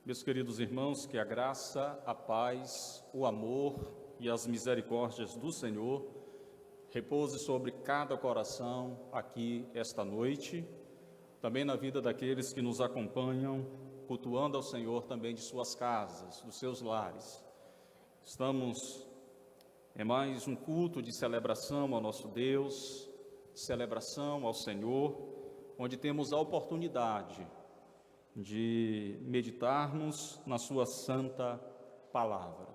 Meus queridos irmãos, que a graça, a paz, o amor e as misericórdias do Senhor repouse sobre cada coração aqui esta noite, também na vida daqueles que nos acompanham, cultuando ao Senhor também de suas casas, dos seus lares. Estamos em mais um culto de celebração ao nosso Deus, celebração ao Senhor, onde temos a oportunidade de meditarmos na sua santa palavra.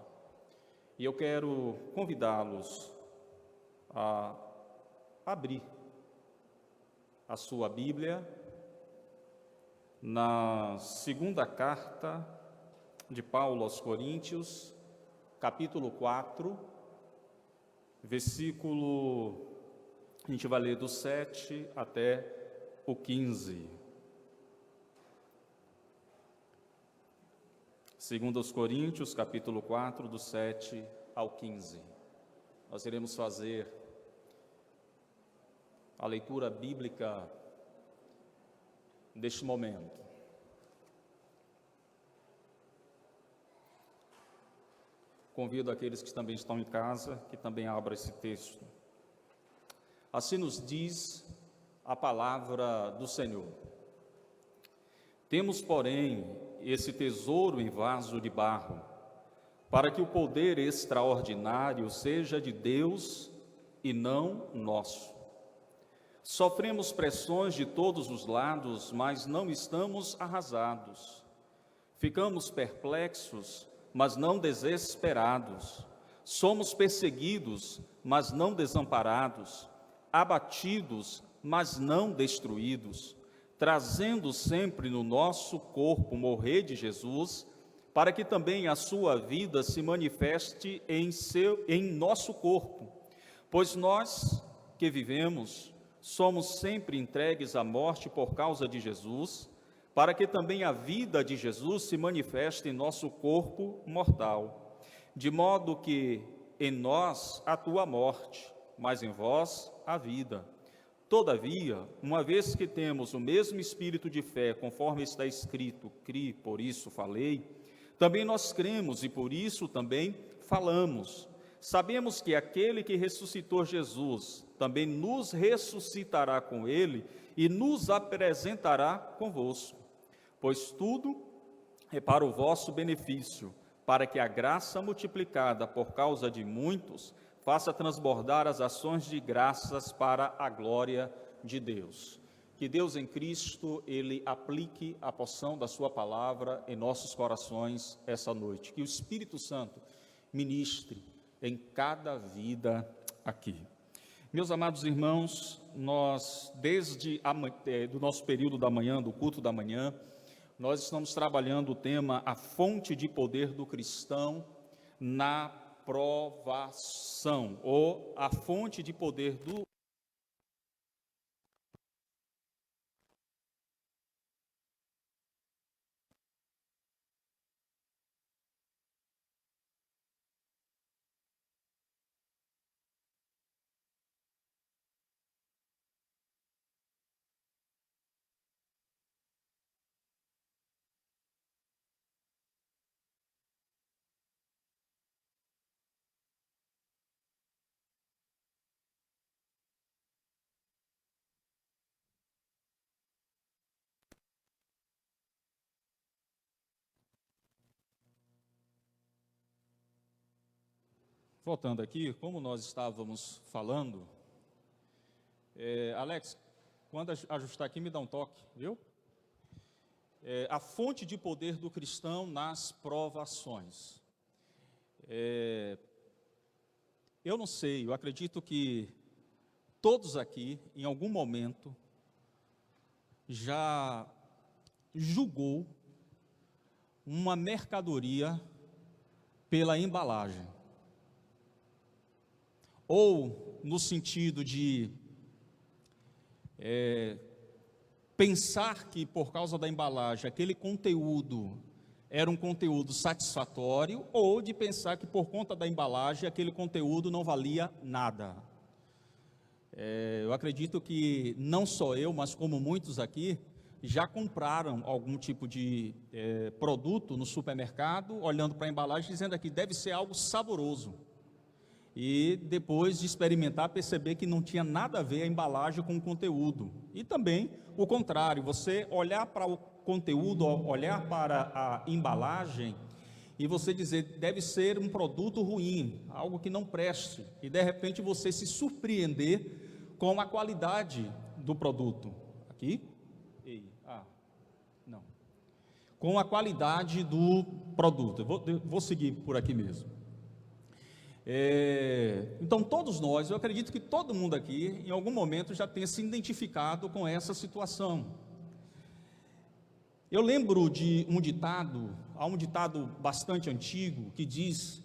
E eu quero convidá-los a abrir a sua Bíblia na segunda carta de Paulo aos Coríntios, capítulo 4, versículo, a gente vai ler do 7 até o 15. Segundo aos Coríntios, capítulo 4, do 7 ao 15. Nós iremos fazer a leitura bíblica deste momento. Convido aqueles que também estão em casa, que também abram esse texto. Assim nos diz a palavra do Senhor. Temos, porém, esse tesouro em vaso de barro, para que o poder extraordinário seja de Deus e não nosso. Sofremos pressões de todos os lados, mas não estamos arrasados. Ficamos perplexos, mas não desesperados. Somos perseguidos, mas não desamparados. Abatidos, mas não destruídos. Trazendo sempre no nosso corpo morrer de Jesus, para que também a sua vida se manifeste em nosso corpo. Pois nós que vivemos, somos sempre entregues à morte por causa de Jesus, para que também a vida de Jesus se manifeste em nosso corpo mortal. De modo que em nós atua a morte, mas em vós a vida. Todavia, uma vez que temos o mesmo espírito de fé, conforme está escrito, cri, por isso falei, também nós cremos e por isso também falamos. Sabemos que aquele que ressuscitou Jesus também nos ressuscitará com ele e nos apresentará convosco. Pois tudo é para o vosso benefício, para que a graça multiplicada por causa de muitos faça transbordar as ações de graças para a glória de Deus. Que Deus em Cristo, Ele aplique a porção da sua palavra em nossos corações essa noite. Que o Espírito Santo ministre em cada vida aqui. Meus amados irmãos, nós, desde do nosso período da manhã, do culto da manhã, nós estamos trabalhando o tema A Fonte de Poder do Cristão na provação, ou a fonte de poder do Voltando aqui, como nós estávamos falando, Alex, quando ajustar aqui, me dá um toque, viu? A fonte de poder do cristão nas provações. Eu não sei, eu acredito que todos aqui, em algum momento, já julgou uma mercadoria pela embalagem. Ou no sentido de pensar que por causa da embalagem aquele conteúdo era um conteúdo satisfatório, ou de pensar que por conta da embalagem aquele conteúdo não valia nada. Eu acredito que não só eu, mas como muitos aqui, já compraram algum tipo de produto no supermercado, olhando para a embalagem, dizendo aqui, deve ser algo saboroso. E depois de experimentar, perceber que não tinha nada a ver a embalagem com o conteúdo. E também o contrário, você olhar para o conteúdo, olhar para a embalagem, e você dizer, deve ser um produto ruim, algo que não preste, e de repente você se surpreender com a qualidade do produto. Aqui? Não. Com a qualidade do produto. Eu vou seguir por aqui mesmo. Então todos nós, eu acredito que todo mundo aqui, em algum momento já tenha se identificado com essa situação. Eu lembro de há um ditado bastante antigo, que diz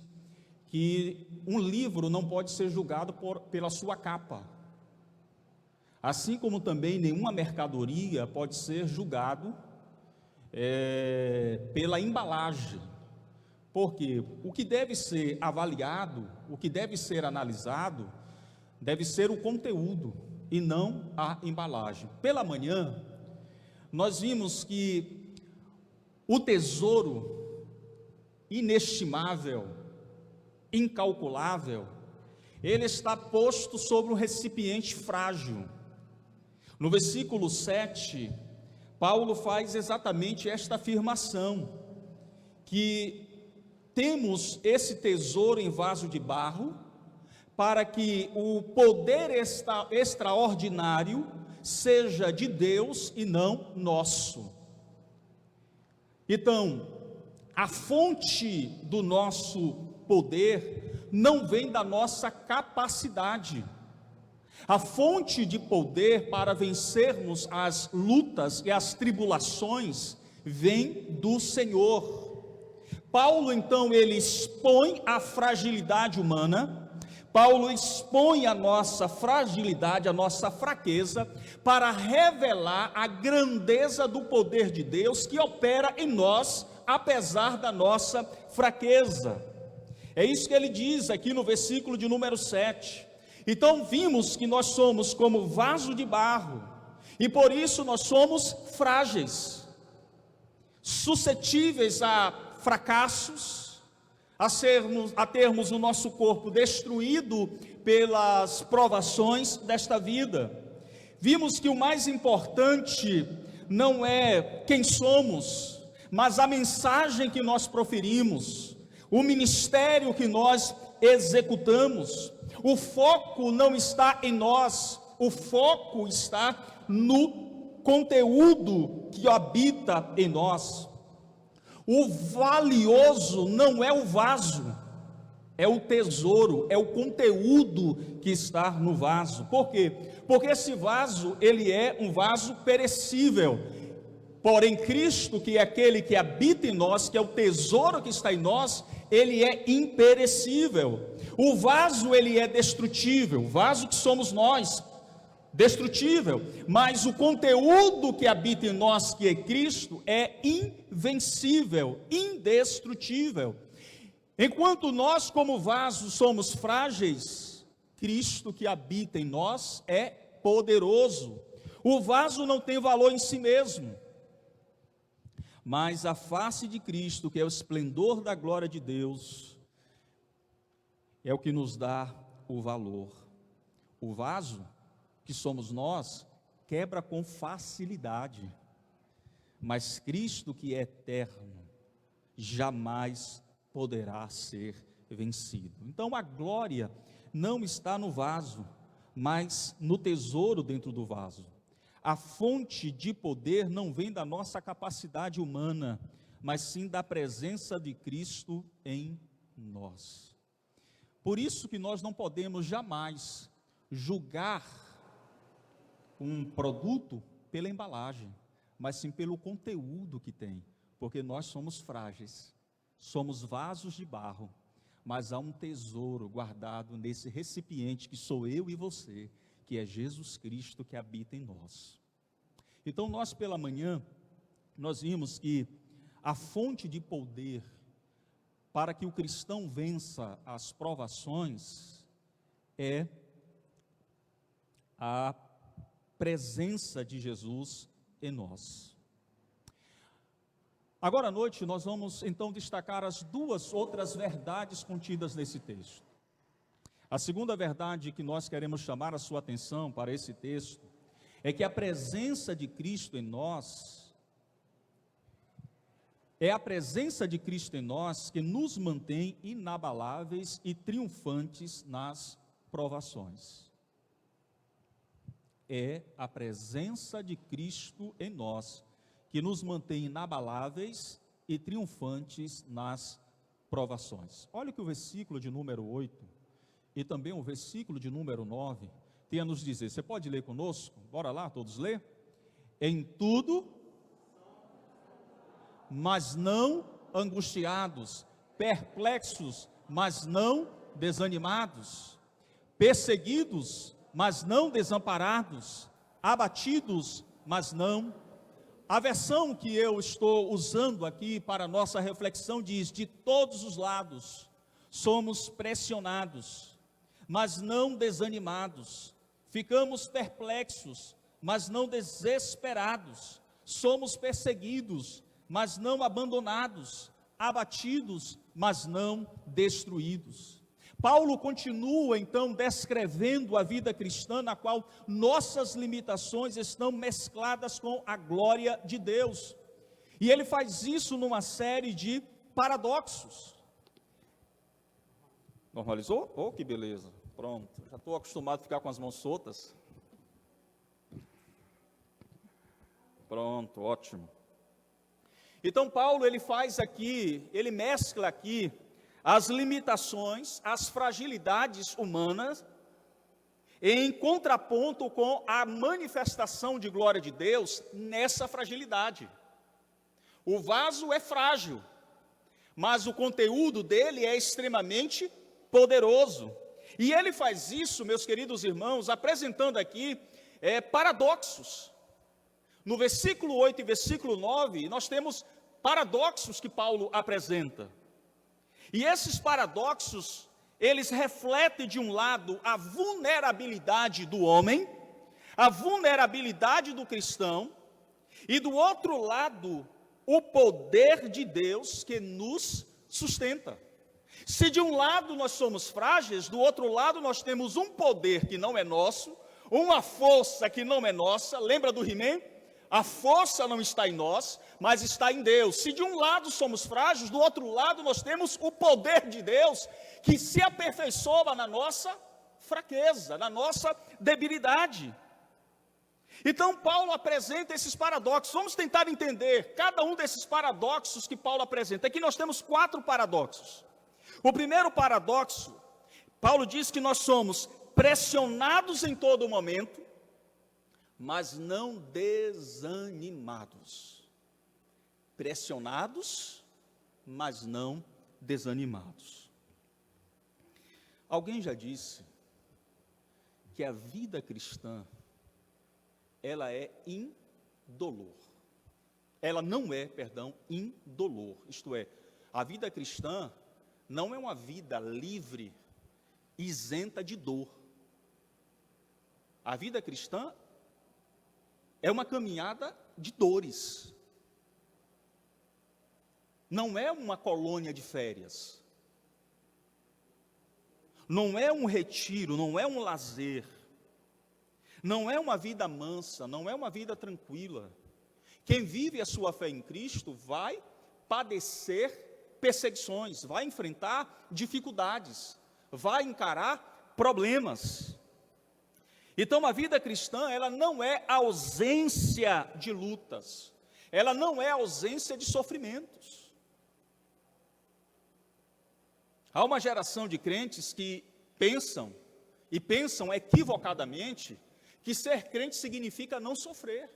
que um livro não pode ser julgado pela sua capa, assim como também nenhuma mercadoria pode ser julgado pela embalagem. Porque o que deve ser avaliado, o que deve ser analisado, deve ser o conteúdo e não a embalagem. Pela manhã, nós vimos que o tesouro inestimável, incalculável, ele está posto sobre um recipiente frágil. No versículo 7, Paulo faz exatamente esta afirmação, que temos esse tesouro em vaso de barro, para que o poder extraordinário seja de Deus e não nosso. Então, a fonte do nosso poder não vem da nossa capacidade. A fonte de poder para vencermos as lutas e as tribulações vem do Senhor. Paulo, então, ele expõe a fragilidade humana, Paulo expõe a nossa fragilidade, a nossa fraqueza, para revelar a grandeza do poder de Deus que opera em nós, apesar da nossa fraqueza. É isso que ele diz aqui no versículo de número 7. Então vimos que nós somos como vaso de barro, e por isso nós somos frágeis, suscetíveis a fracassos, a termos o nosso corpo destruído pelas provações desta vida. Vimos que o mais importante não é quem somos, mas a mensagem que nós proferimos, o ministério que nós executamos. O foco não está em nós, o foco está no conteúdo que habita em nós. O valioso não é o vaso, é o tesouro, é o conteúdo que está no vaso. Por quê? Porque esse vaso, ele é um vaso perecível. Porém, Cristo, que é aquele que habita em nós, que é o tesouro que está em nós, ele é imperecível. O vaso, ele é destrutível, o vaso que somos nós, destrutível, mas o conteúdo que habita em nós, que é Cristo, é invencível, indestrutível. Enquanto nós, como vasos, somos frágeis, Cristo que habita em nós é poderoso. O vaso não tem valor em si mesmo, mas a face de Cristo, que é o esplendor da glória de Deus, é o que nos dá o valor. O vaso, que somos nós, quebra com facilidade, mas Cristo, que é eterno, jamais poderá ser vencido. Então a glória não está no vaso, mas no tesouro dentro do vaso. A fonte de poder não vem da nossa capacidade humana, mas sim da presença de Cristo em nós. Por isso que nós não podemos jamais julgar um produto pela embalagem, mas sim pelo conteúdo que tem, porque nós somos frágeis, somos vasos de barro, mas há um tesouro guardado nesse recipiente que sou eu e você, que é Jesus Cristo que habita em nós. Então nós pela manhã, nós vimos que a fonte de poder para que o cristão vença as provações é a presença de Jesus em nós. Agora à noite nós vamos então destacar as duas outras verdades contidas nesse texto. A segunda verdade que nós queremos chamar a sua atenção para esse texto é que a presença de Cristo em nós que nos mantém inabaláveis e triunfantes nas provações. É a presença de Cristo em nós que nos mantém inabaláveis e triunfantes nas provações. Olha o que o versículo de número 8 e também o versículo de número 9 tem a nos dizer. Você pode ler conosco? Bora lá, todos ler? Em tudo, mas não angustiados, perplexos, mas não desanimados, perseguidos, mas não desamparados, abatidos, mas não. A versão que eu estou usando aqui para a nossa reflexão diz: de todos os lados somos pressionados, mas não desanimados, ficamos perplexos, mas não desesperados, somos perseguidos, mas não abandonados, abatidos, mas não destruídos. Paulo continua então descrevendo a vida cristã na qual nossas limitações estão mescladas com a glória de Deus. E ele faz isso numa série de paradoxos. Normalizou? Oh, que beleza. Pronto. Já estou acostumado a ficar com as mãos soltas. Pronto, ótimo. Então Paulo, ele mescla aqui as limitações, as fragilidades humanas, em contraponto com a manifestação de glória de Deus nessa fragilidade. O vaso é frágil, mas o conteúdo dele é extremamente poderoso. E ele faz isso, meus queridos irmãos, apresentando aqui paradoxos. No versículo 8 e versículo 9, nós temos paradoxos que Paulo apresenta. E esses paradoxos, eles refletem de um lado a vulnerabilidade do homem, a vulnerabilidade do cristão, e do outro lado, o poder de Deus que nos sustenta. Se de um lado nós somos frágeis, do outro lado nós temos um poder que não é nosso, uma força que não é nossa. Lembra do He-Man? A força não está em nós, mas está em Deus. Se de um lado somos frágeis, do outro lado nós temos o poder de Deus, que se aperfeiçoa na nossa fraqueza, na nossa debilidade. Então Paulo apresenta esses paradoxos. Vamos tentar entender cada um desses paradoxos que Paulo apresenta. Aqui nós temos 4 paradoxos. O primeiro paradoxo, Paulo diz que nós somos pressionados em todo momento, mas não desanimados. Pressionados, mas não desanimados. Alguém já disse que a vida cristã, ela é indolor. Ela não é, indolor. Isto é, a vida cristã não é uma vida livre, isenta de dor. A vida cristã é uma caminhada de dores. Não é uma colônia de férias. Não é um retiro, não é um lazer. Não é uma vida mansa, não é uma vida tranquila. Quem vive a sua fé em Cristo vai padecer perseguições, vai enfrentar dificuldades, vai encarar problemas. Então a vida cristã, ela não é ausência de lutas, ela não é ausência de sofrimentos. Há uma geração de crentes que pensam equivocadamente, que ser crente significa não sofrer,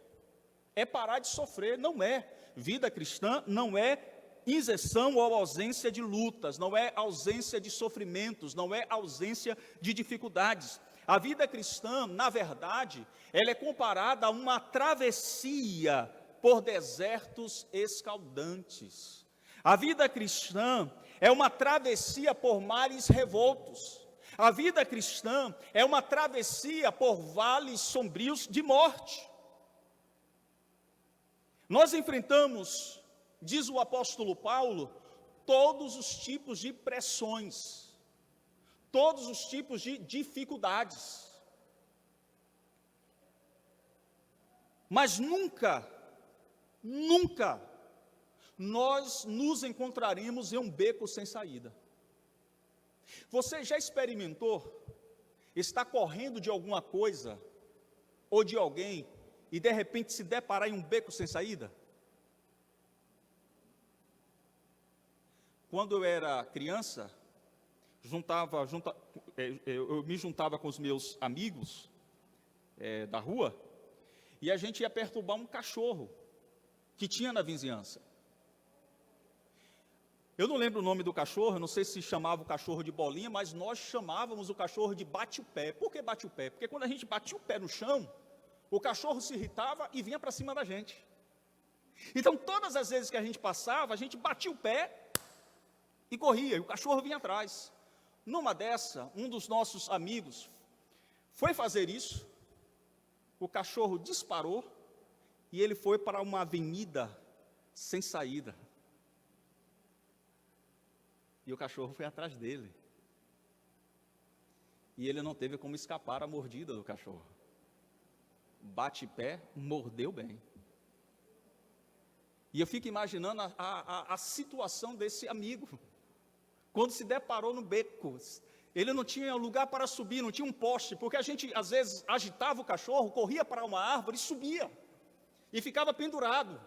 é parar de sofrer. Não é. Vida cristã não é isenção ou ausência de lutas, não é ausência de sofrimentos, não é ausência de dificuldades. A vida cristã, na verdade, ela é comparada a uma travessia por desertos escaldantes. A vida cristã é uma travessia por mares revoltos. A vida cristã é uma travessia por vales sombrios de morte. Nós enfrentamos, diz o apóstolo Paulo, todos os tipos de pressões, todos os tipos de dificuldades. Mas nunca nós nos encontraremos em um beco sem saída. Você já experimentou estar correndo de alguma coisa ou de alguém e de repente se deparar em um beco sem saída? Quando eu era criança, eu me juntava com os meus amigos da rua e a gente ia perturbar um cachorro que tinha na vizinhança. Eu não lembro o nome do cachorro, não sei se chamava o cachorro de Bolinha, mas nós chamávamos o cachorro de Bate-o-Pé. Por que Bate-o-Pé? Porque quando a gente batia o pé no chão, o cachorro se irritava e vinha para cima da gente. Então, todas as vezes que a gente passava, a gente batia o pé e corria, e o cachorro vinha atrás. Numa dessa, um dos nossos amigos foi fazer isso, o cachorro disparou e ele foi para uma avenida sem saída. E o cachorro foi atrás dele. E ele não teve como escapar a mordida do cachorro. Bate-pé, mordeu bem. E eu fico imaginando a situação desse amigo. Quando se deparou no beco, ele não tinha lugar para subir, não tinha um poste, porque a gente às vezes agitava o cachorro, corria para uma árvore e subia. E ficava pendurado.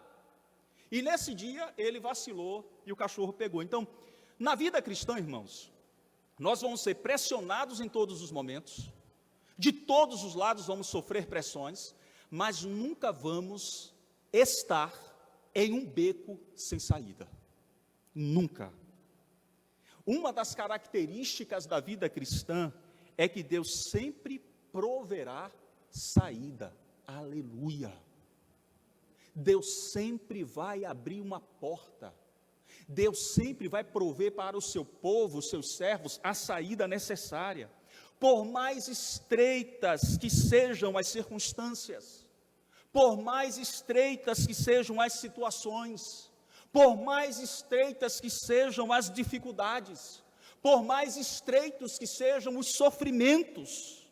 E nesse dia ele vacilou e o cachorro pegou. Então, na vida cristã, irmãos, nós vamos ser pressionados em todos os momentos, de todos os lados vamos sofrer pressões, mas nunca vamos estar em um beco sem saída. Nunca. Uma das características da vida cristã é que Deus sempre proverá saída. Aleluia. Deus sempre vai abrir uma porta. Deus sempre vai prover para o seu povo, os seus servos, a saída necessária. Por mais estreitas que sejam as circunstâncias, por mais estreitas que sejam as situações, por mais estreitas que sejam as dificuldades, por mais estreitos que sejam os sofrimentos,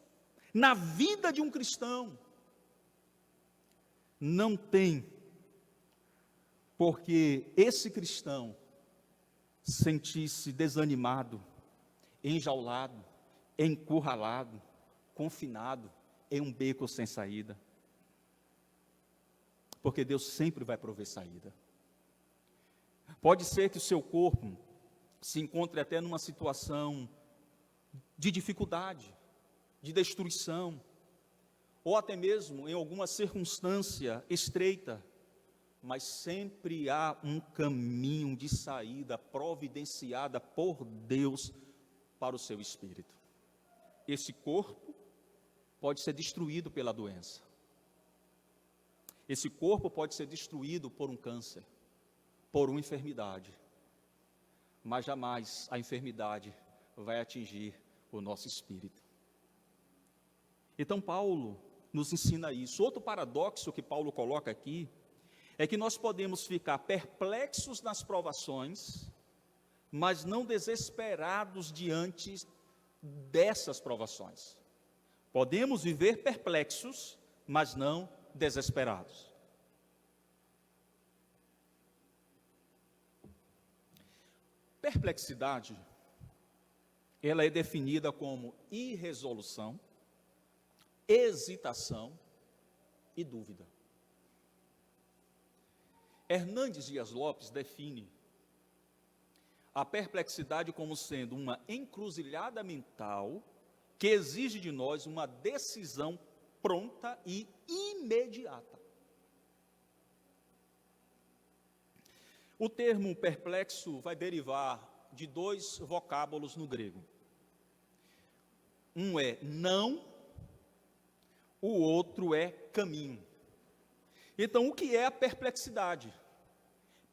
na vida de um cristão, não tem porque esse cristão sentir-se desanimado, enjaulado, encurralado, confinado em um beco sem saída. Porque Deus sempre vai prover saída. Pode ser que o seu corpo se encontre até numa situação de dificuldade, de destruição, ou até mesmo em alguma circunstância estreita, mas sempre há um caminho de saída providenciada por Deus para o seu espírito. Esse corpo pode ser destruído pela doença. Esse corpo pode ser destruído por um câncer, por uma enfermidade. Mas jamais a enfermidade vai atingir o nosso espírito. Então Paulo nos ensina isso. Outro paradoxo que Paulo coloca aqui é que nós podemos ficar perplexos nas provações, mas não desesperados diante dessas provações. Podemos viver perplexos, mas não desesperados. Perplexidade, ela é definida como irresolução, hesitação e dúvida. Hernandes Dias Lopes define a perplexidade como sendo uma encruzilhada mental que exige de nós uma decisão pronta e imediata. O termo perplexo vai derivar de dois vocábulos no grego. Um é não, o outro é caminho. Então, o que é a perplexidade?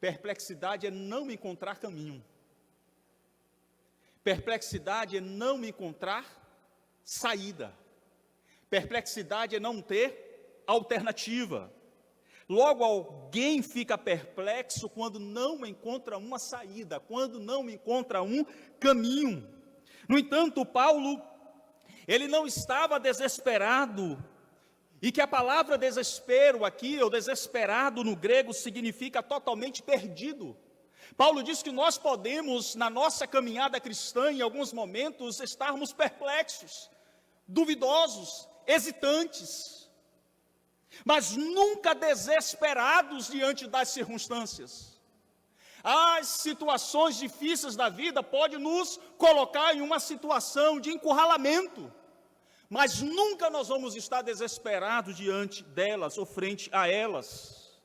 Perplexidade é não encontrar caminho. Perplexidade é não encontrar saída. Perplexidade é não ter alternativa. Logo, alguém fica perplexo quando não encontra uma saída, quando não encontra um caminho. No entanto, Paulo, ele não estava desesperado, e que a palavra desespero aqui, ou desesperado no grego, significa totalmente perdido. Paulo diz que nós podemos, na nossa caminhada cristã, em alguns momentos, estarmos perplexos, duvidosos, hesitantes, mas nunca desesperados diante das circunstâncias. As situações difíceis da vida podem nos colocar em uma situação de encurralamento, mas nunca nós vamos estar desesperados diante delas ou frente a elas.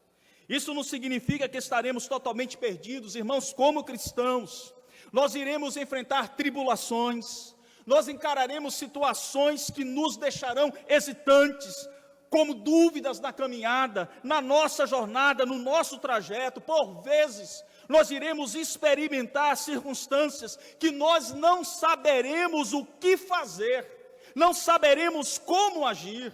Isso não significa que estaremos totalmente perdidos, irmãos. Como cristãos, nós iremos enfrentar tribulações, nós encararemos situações que nos deixarão hesitantes, como dúvidas na caminhada, na nossa jornada, no nosso trajeto. Por vezes, nós iremos experimentar circunstâncias que nós não saberemos o que fazer, não saberemos como agir,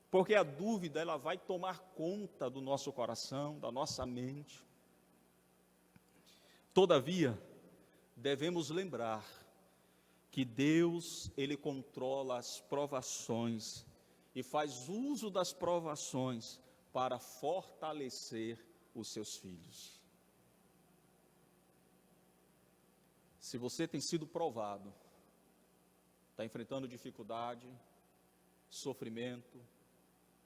porque a dúvida, ela vai tomar conta do nosso coração, da nossa mente. Todavia, devemos lembrar que Deus, Ele controla as provações e faz uso das provações para fortalecer os seus filhos. Se você tem sido provado, está enfrentando dificuldade, sofrimento,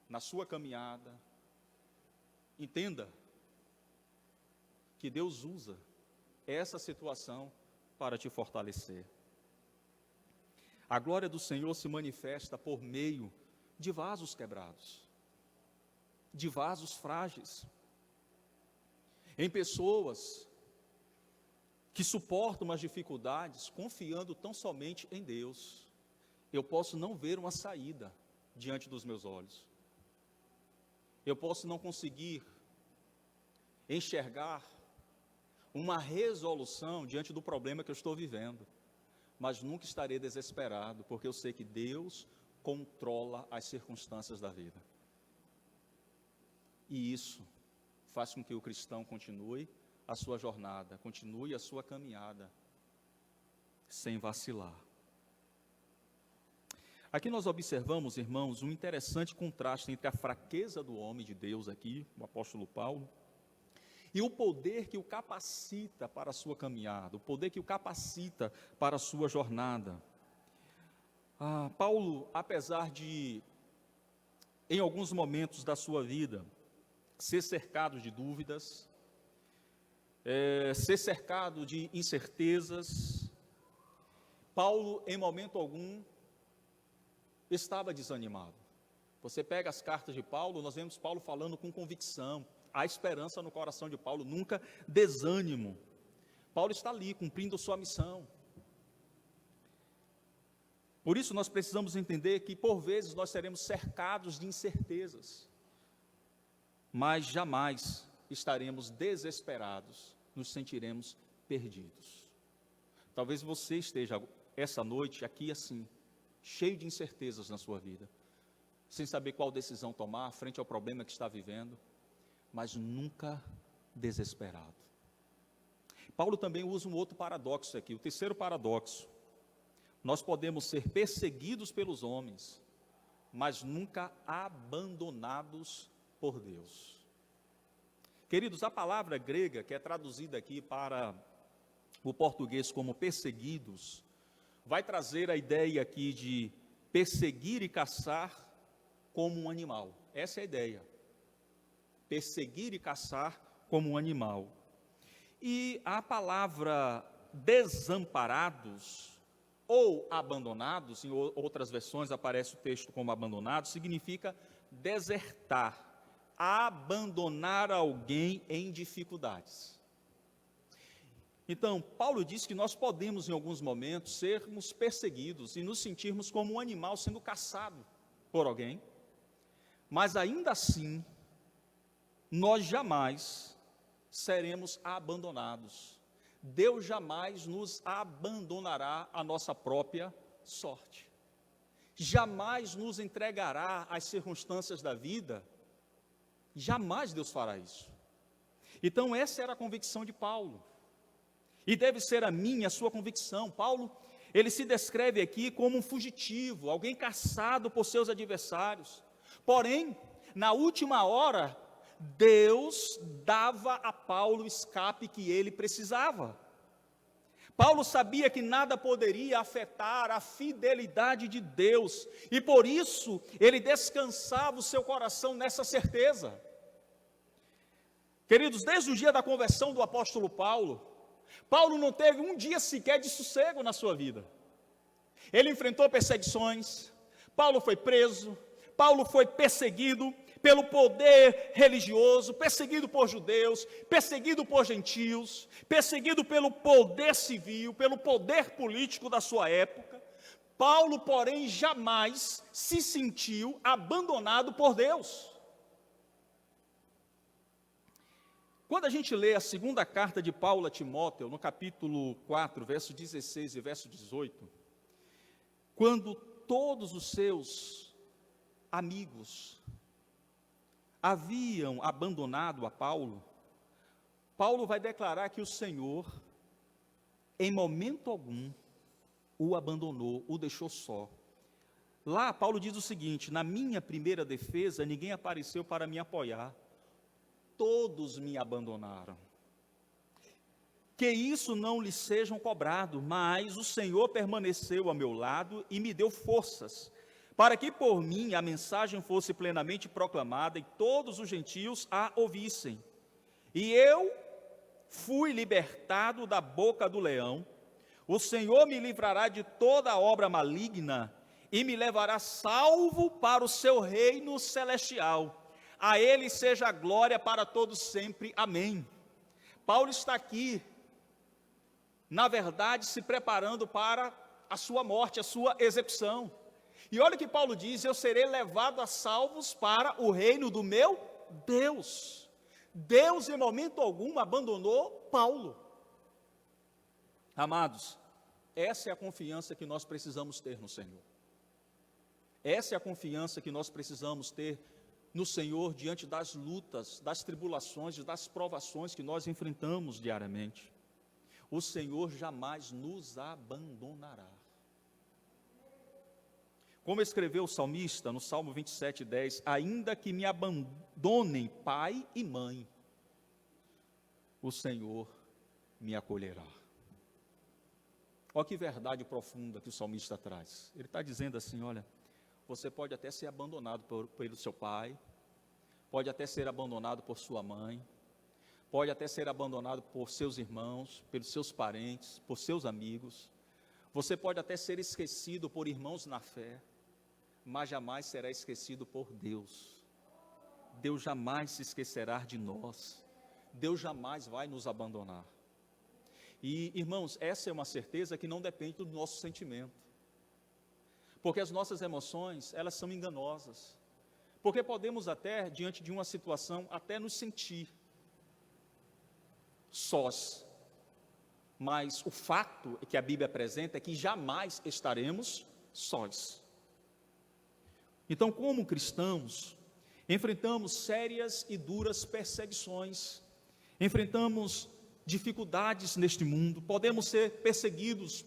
na sua caminhada, entenda que Deus usa essa situação para te fortalecer. A glória do Senhor se manifesta por meio de vasos quebrados, de vasos frágeis, em pessoas que suportam as dificuldades confiando tão somente em Deus. Eu posso não ver uma saída diante dos meus olhos, eu posso não conseguir enxergar uma resolução diante do problema que eu estou vivendo, mas nunca estarei desesperado, porque eu sei que Deus controla as circunstâncias da vida. E isso faz com que o cristão continue a sua jornada, continue a sua caminhada, sem vacilar. Aqui nós observamos, irmãos, um interessante contraste entre a fraqueza do homem de Deus aqui, o apóstolo Paulo, e o poder que o capacita para a sua caminhada, o poder que o capacita para a sua jornada. Paulo, apesar de, em alguns momentos da sua vida, ser cercado de dúvidas, ser cercado de incertezas, Paulo, em momento algum, estava desanimado. Você pega as cartas de Paulo, nós vemos Paulo falando com convicção, há esperança no coração de Paulo, nunca desânimo. Paulo está ali, cumprindo sua missão. Por isso nós precisamos entender que por vezes nós seremos cercados de incertezas, mas jamais estaremos desesperados, nos sentiremos perdidos. Talvez você esteja essa noite aqui assim, cheio de incertezas na sua vida, sem saber qual decisão tomar frente ao problema que está vivendo, mas nunca desesperado. Paulo também usa um outro paradoxo aqui, o terceiro paradoxo. Nós podemos ser perseguidos pelos homens, mas nunca abandonados por Deus. Queridos, a palavra grega, que é traduzida aqui para o português como perseguidos, vai trazer a ideia aqui de perseguir e caçar como um animal. Essa é a ideia. Perseguir e caçar como um animal. E a palavra desamparados ou abandonados, em outras versões aparece o texto como abandonados, significa desertar, abandonar alguém em dificuldades. Então, Paulo diz que nós podemos, em alguns momentos, sermos perseguidos e nos sentirmos como um animal sendo caçado por alguém, mas ainda assim, nós jamais seremos abandonados. Deus jamais nos abandonará à nossa própria sorte. Jamais nos entregará às circunstâncias da vida Jamais Deus fará isso. Então essa era a convicção de Paulo. E deve ser a minha, a sua convicção. Paulo, ele se descreve aqui como um fugitivo, alguém caçado por seus adversários. Porém, na última hora, Deus dava a Paulo o escape que ele precisava. Paulo sabia que nada poderia afetar a fidelidade de Deus, e por isso ele descansava o seu coração nessa certeza. Queridos, desde o dia da conversão do apóstolo Paulo, Paulo não teve um dia sequer de sossego na sua vida. Ele enfrentou perseguições, Paulo foi preso, Paulo foi perseguido pelo poder religioso, perseguido por judeus, perseguido por gentios, perseguido pelo poder civil, pelo poder político da sua época. Paulo, porém, jamais se sentiu abandonado por Deus. Quando a gente lê a segunda carta de Paulo a Timóteo, no capítulo 4, verso 16 e verso 18, quando todos os seus amigos haviam abandonado a Paulo, Paulo vai declarar que o Senhor, em momento algum, o abandonou, o deixou só. Lá, Paulo diz o seguinte: na minha primeira defesa, ninguém apareceu para me apoiar, todos me abandonaram. Que isso não lhe sejam cobrado, mas o Senhor permaneceu ao meu lado e me deu forças, para que por mim a mensagem fosse plenamente proclamada e todos os gentios a ouvissem. E eu fui libertado da boca do leão. O Senhor me livrará de toda obra maligna e me levará salvo para o seu reino celestial. A Ele seja a glória para todos sempre. Amém. Paulo está aqui, na verdade, se preparando para a sua morte, a sua execução. E olha o que Paulo diz: eu serei levado a salvos para o reino do meu Deus. Deus, em momento algum, abandonou Paulo. Amados, essa é a confiança que nós precisamos ter no Senhor. Essa é a confiança que nós precisamos ter no Senhor diante das lutas, das tribulações e das provações que nós enfrentamos diariamente. O Senhor jamais nos abandonará. Como escreveu o salmista no Salmo 27:10, ainda que me abandonem pai e mãe, o Senhor me acolherá. Olha que verdade profunda que o salmista traz. Ele está dizendo assim: olha, você pode até ser abandonado pelo seu pai, pode até ser abandonado por sua mãe, pode até ser abandonado por seus irmãos, pelos seus parentes, por seus amigos, você pode até ser esquecido por irmãos na fé, mas jamais será esquecido por Deus. Deus jamais se esquecerá de nós. Deus jamais vai nos abandonar. E, irmãos, essa é uma certeza que não depende do nosso sentimento. Porque as nossas emoções, elas são enganosas. Porque podemos até, diante de uma situação, até nos sentir sós. Mas o fato que a Bíblia apresenta é que jamais estaremos sós. Então, como cristãos, enfrentamos sérias e duras perseguições, enfrentamos dificuldades neste mundo, podemos ser perseguidos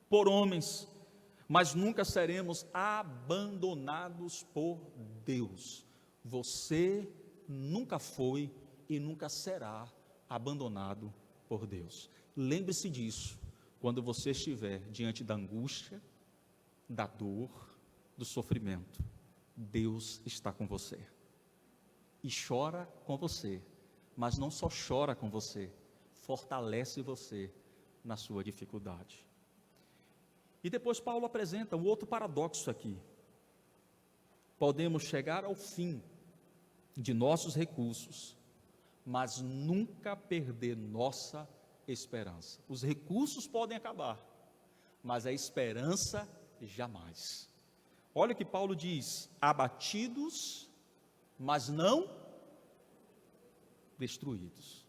por homens, mas nunca seremos abandonados por Deus. Você nunca foi e nunca será abandonado por Deus. Lembre-se disso quando você estiver diante da angústia, da dor, do sofrimento. Deus está com você e chora com você, mas não só chora com você, fortalece você na sua dificuldade. E depois Paulo apresenta um outro paradoxo aqui. Podemos chegar ao fim de nossos recursos, mas nunca perder nossa esperança. Os recursos podem acabar, mas a esperança jamais. Olha o que Paulo diz: abatidos, mas não destruídos.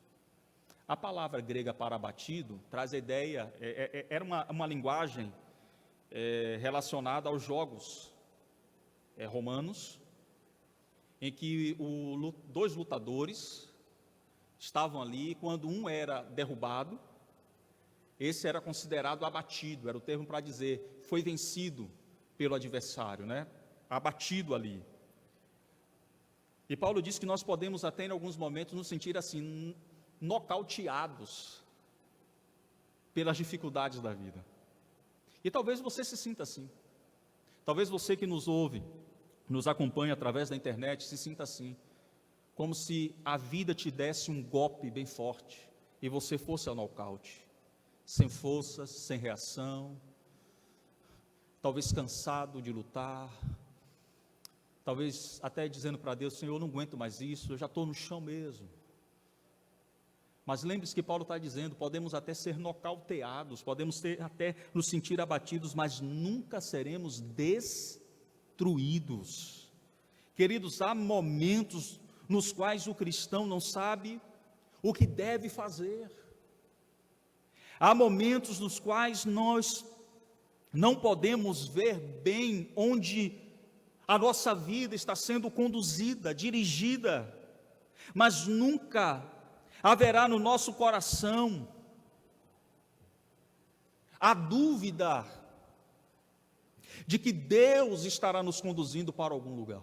A palavra grega para abatido traz a ideia, era uma linguagem relacionada aos jogos romanos, em que dois lutadores estavam ali, quando um era derrubado, esse era considerado abatido, era o termo para dizer, foi vencido pelo adversário, né? Abatido ali. E Paulo diz que nós podemos até em alguns momentos nos sentir assim, nocauteados pelas dificuldades da vida. E talvez você se sinta assim. Talvez você que nos ouve, nos acompanha através da internet, se sinta assim, como se a vida te desse um golpe bem forte e você fosse ao nocaute, sem forças, sem reação, talvez cansado de lutar, talvez até dizendo para Deus: Senhor, eu não aguento mais isso, eu já estou no chão mesmo. Mas lembre-se que Paulo está dizendo, podemos até ser nocauteados, podemos até nos sentir abatidos, mas nunca seremos destruídos. Queridos, há momentos nos quais o cristão não sabe o que deve fazer. Há momentos nos quais nós não podemos ver bem onde a nossa vida está sendo conduzida, dirigida, mas nunca haverá no nosso coração a dúvida de que Deus estará nos conduzindo para algum lugar.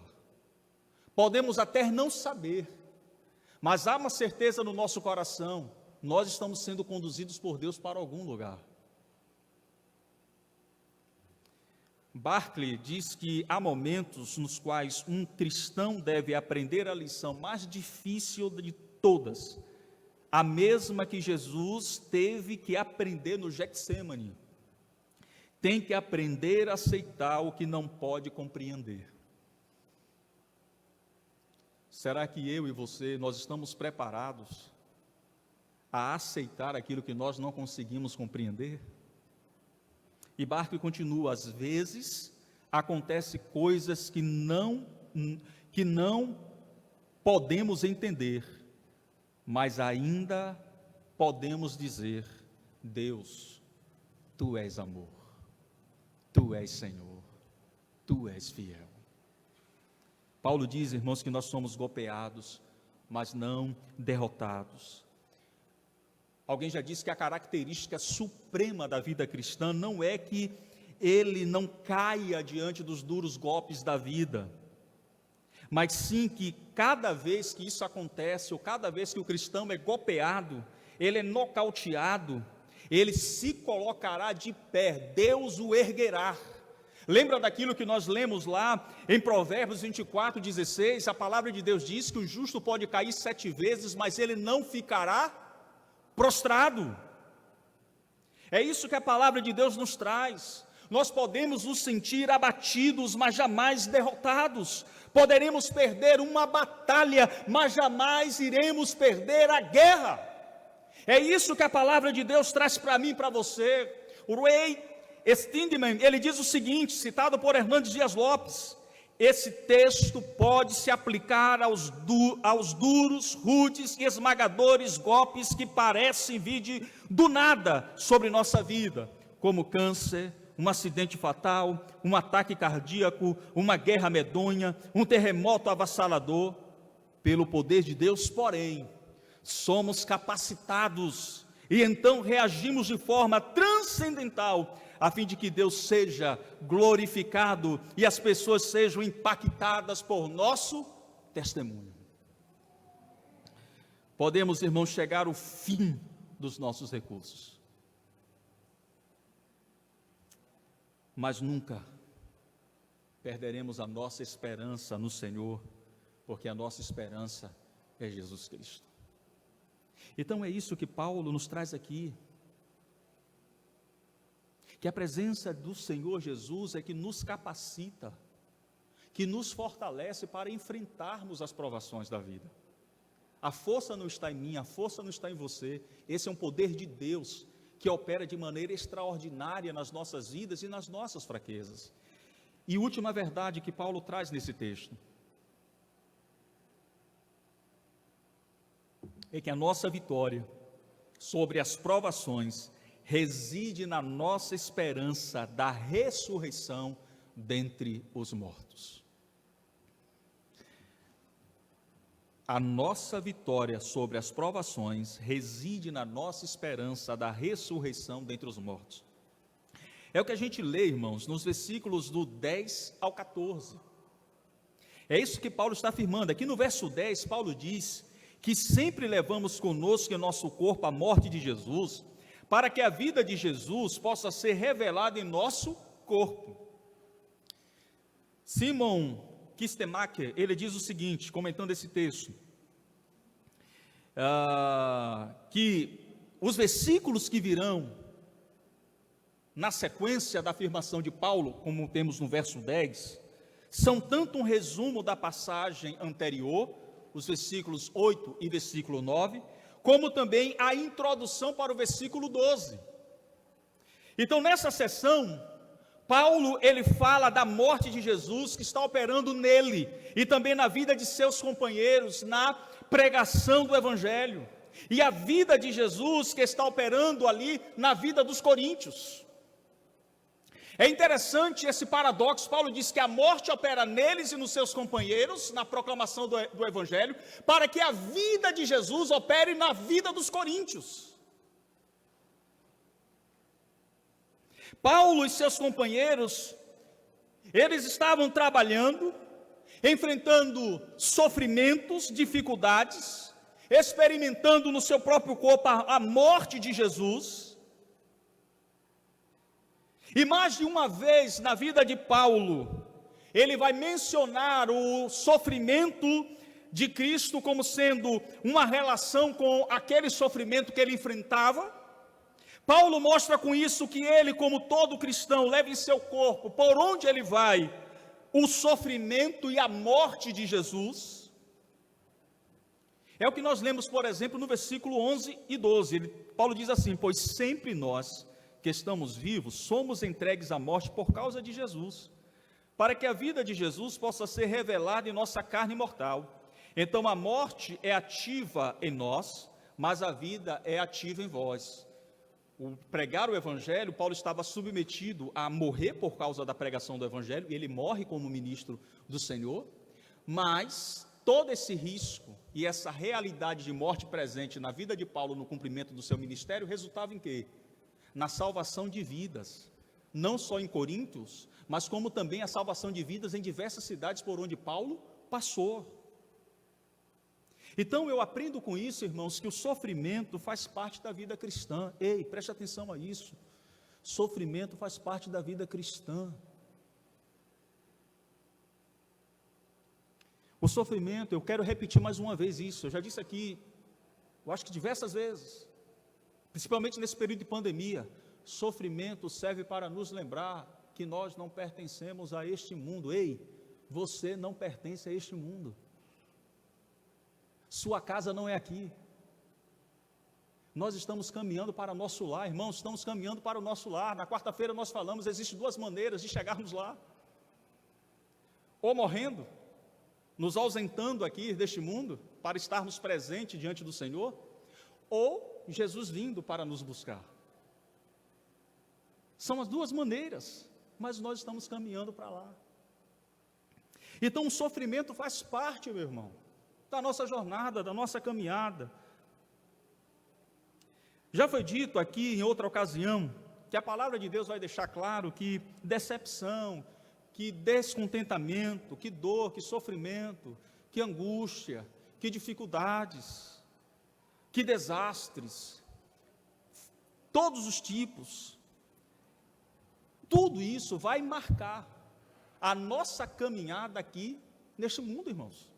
Podemos até não saber, mas há uma certeza no nosso coração, nós estamos sendo conduzidos por Deus para algum lugar. Barclay diz que há momentos nos quais um cristão deve aprender a lição mais difícil de todas, a mesma que Jesus teve que aprender no Getsêmani. Tem que aprender a aceitar o que não pode compreender. Será que eu e você, nós estamos preparados a aceitar aquilo que nós não conseguimos compreender? E Barclay continua: às vezes acontecem coisas que não podemos entender, mas ainda podemos dizer: Deus, Tu és amor, Tu és Senhor, Tu és fiel. Paulo diz, irmãos, que nós somos golpeados, mas não derrotados. Alguém já disse que a característica suprema da vida cristã não é que ele não caia diante dos duros golpes da vida, mas sim que cada vez que isso acontece, ou cada vez que o cristão é golpeado, ele é nocauteado, ele se colocará de pé, Deus o erguerá. Lembra daquilo que nós lemos lá em Provérbios 24:16, a palavra de Deus diz que o justo pode cair 7 vezes, mas ele não ficará prostrado. É isso que a palavra de Deus nos traz. Nós podemos nos sentir abatidos, mas jamais derrotados. Poderemos perder uma batalha, mas jamais iremos perder a guerra. É isso que a palavra de Deus traz para mim e para você. O Ray Stindman, ele diz o seguinte, citado por Hernandes Dias Lopes: esse texto pode se aplicar aos duros, rudes e esmagadores golpes que parecem vir do nada sobre nossa vida, como câncer, um acidente fatal, um ataque cardíaco, uma guerra medonha, um terremoto avassalador. Pelo poder de Deus, porém, somos capacitados e então reagimos de forma transcendental, a fim de que Deus seja glorificado e as pessoas sejam impactadas por nosso testemunho. Podemos, irmãos, chegar ao fim dos nossos recursos, mas nunca perderemos a nossa esperança no Senhor, porque a nossa esperança é Jesus Cristo. Então é isso que Paulo nos traz aqui, que a presença do Senhor Jesus é que nos capacita, que nos fortalece para enfrentarmos as provações da vida. A força não está em mim, a força não está em você. Esse é um poder de Deus que opera de maneira extraordinária nas nossas vidas e nas nossas fraquezas. E última verdade que Paulo traz nesse texto é que a nossa vitória sobre as provações reside na nossa esperança da ressurreição dentre os mortos. a nossa vitória sobre as provações reside na nossa esperança da ressurreição dentre os mortos. É o que a gente lê, irmãos, nos versículos do 10 ao 14. É isso que Paulo está afirmando. Aqui no verso 10, Paulo diz que sempre levamos conosco em nosso corpo a morte de Jesus, para que a vida de Jesus possa ser revelada em nosso corpo. Simon Kistemacher, ele diz o seguinte, comentando esse texto, que os versículos que virão na sequência da afirmação de Paulo, como temos no verso 10, são tanto um resumo da passagem anterior, os versículos 8 e versículo 9, como também a introdução para o versículo 12. Então, nessa sessão, Paulo, ele fala da morte de Jesus que está operando nele e também na vida de seus companheiros, na pregação do Evangelho, e a vida de Jesus que está operando ali na vida dos coríntios. É interessante esse paradoxo. Paulo diz que a morte opera neles e nos seus companheiros, na proclamação do Evangelho, para que a vida de Jesus opere na vida dos coríntios. Paulo e seus companheiros, eles estavam trabalhando, enfrentando sofrimentos, dificuldades, experimentando no seu próprio corpo a morte de Jesus. E mais de uma vez na vida de Paulo, ele vai mencionar o sofrimento de Cristo como sendo uma relação com aquele sofrimento que ele enfrentava. Paulo mostra com isso que ele, como todo cristão, leva em seu corpo, por onde ele vai, o sofrimento e a morte de Jesus. É o que nós lemos, por exemplo, no versículo 11 e 12. Paulo diz assim: pois sempre nós que estamos vivos, somos entregues à morte por causa de Jesus, para que a vida de Jesus possa ser revelada em nossa carne mortal. Então a morte é ativa em nós, mas a vida é ativa em vós. O pregar o Evangelho, Paulo estava submetido a morrer por causa da pregação do Evangelho, e ele morre como ministro do Senhor, mas todo esse risco e essa realidade de morte presente na vida de Paulo no cumprimento do seu ministério resultava em quê? Na salvação de vidas, não só em Coríntios, mas como também a salvação de vidas em diversas cidades por onde Paulo passou. Então eu aprendo com isso, irmãos, que o sofrimento faz parte da vida cristã. Ei, preste atenção a isso. Sofrimento faz parte da vida cristã. O sofrimento, eu quero repetir mais uma vez isso, eu já disse aqui, eu acho que diversas vezes, principalmente nesse período de pandemia, sofrimento serve para nos lembrar que nós não pertencemos a este mundo. Ei, você não pertence a este mundo. Sua casa não é aqui. Nós estamos caminhando para nosso lar, irmãos, estamos caminhando para o nosso lar. Na quarta-feira nós falamos, existem duas maneiras de chegarmos lá. Ou morrendo, nos ausentando aqui deste mundo, para estarmos presentes diante do Senhor, ou Jesus vindo para nos buscar. São as duas maneiras, mas nós estamos caminhando para lá. Então o sofrimento faz parte, meu irmão, da nossa jornada, da nossa caminhada. Já foi dito aqui em outra ocasião, que a palavra de Deus vai deixar claro que decepção, que descontentamento, que dor, que sofrimento, que angústia, que dificuldades, que desastres, todos os tipos, tudo isso vai marcar a nossa caminhada aqui neste mundo, irmãos.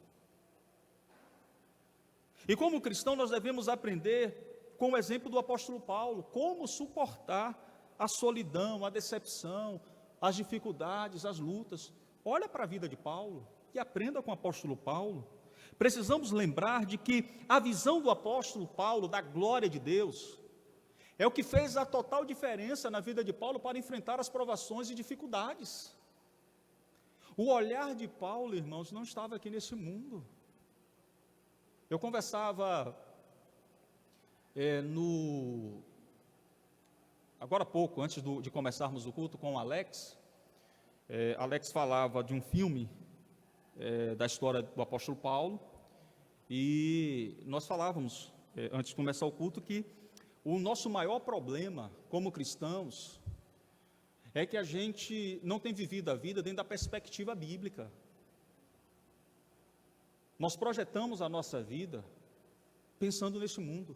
E como cristão nós devemos aprender com o exemplo do apóstolo Paulo, como suportar a solidão, a decepção, as dificuldades, as lutas. Olha para a vida de Paulo e aprenda com o apóstolo Paulo. Precisamos lembrar de que a visão do apóstolo Paulo da glória de Deus é o que fez a total diferença na vida de Paulo para enfrentar as provações e dificuldades. O olhar de Paulo, irmãos, não estava aqui nesse mundo. Eu conversava agora há pouco, antes de começarmos o culto, com o Alex. Alex falava de um filme da história do apóstolo Paulo, E nós falávamos, antes de começar o culto, que o nosso maior problema como cristãos é que a gente não tem vivido a vida dentro da perspectiva bíblica. Nós projetamos a nossa vida pensando neste mundo.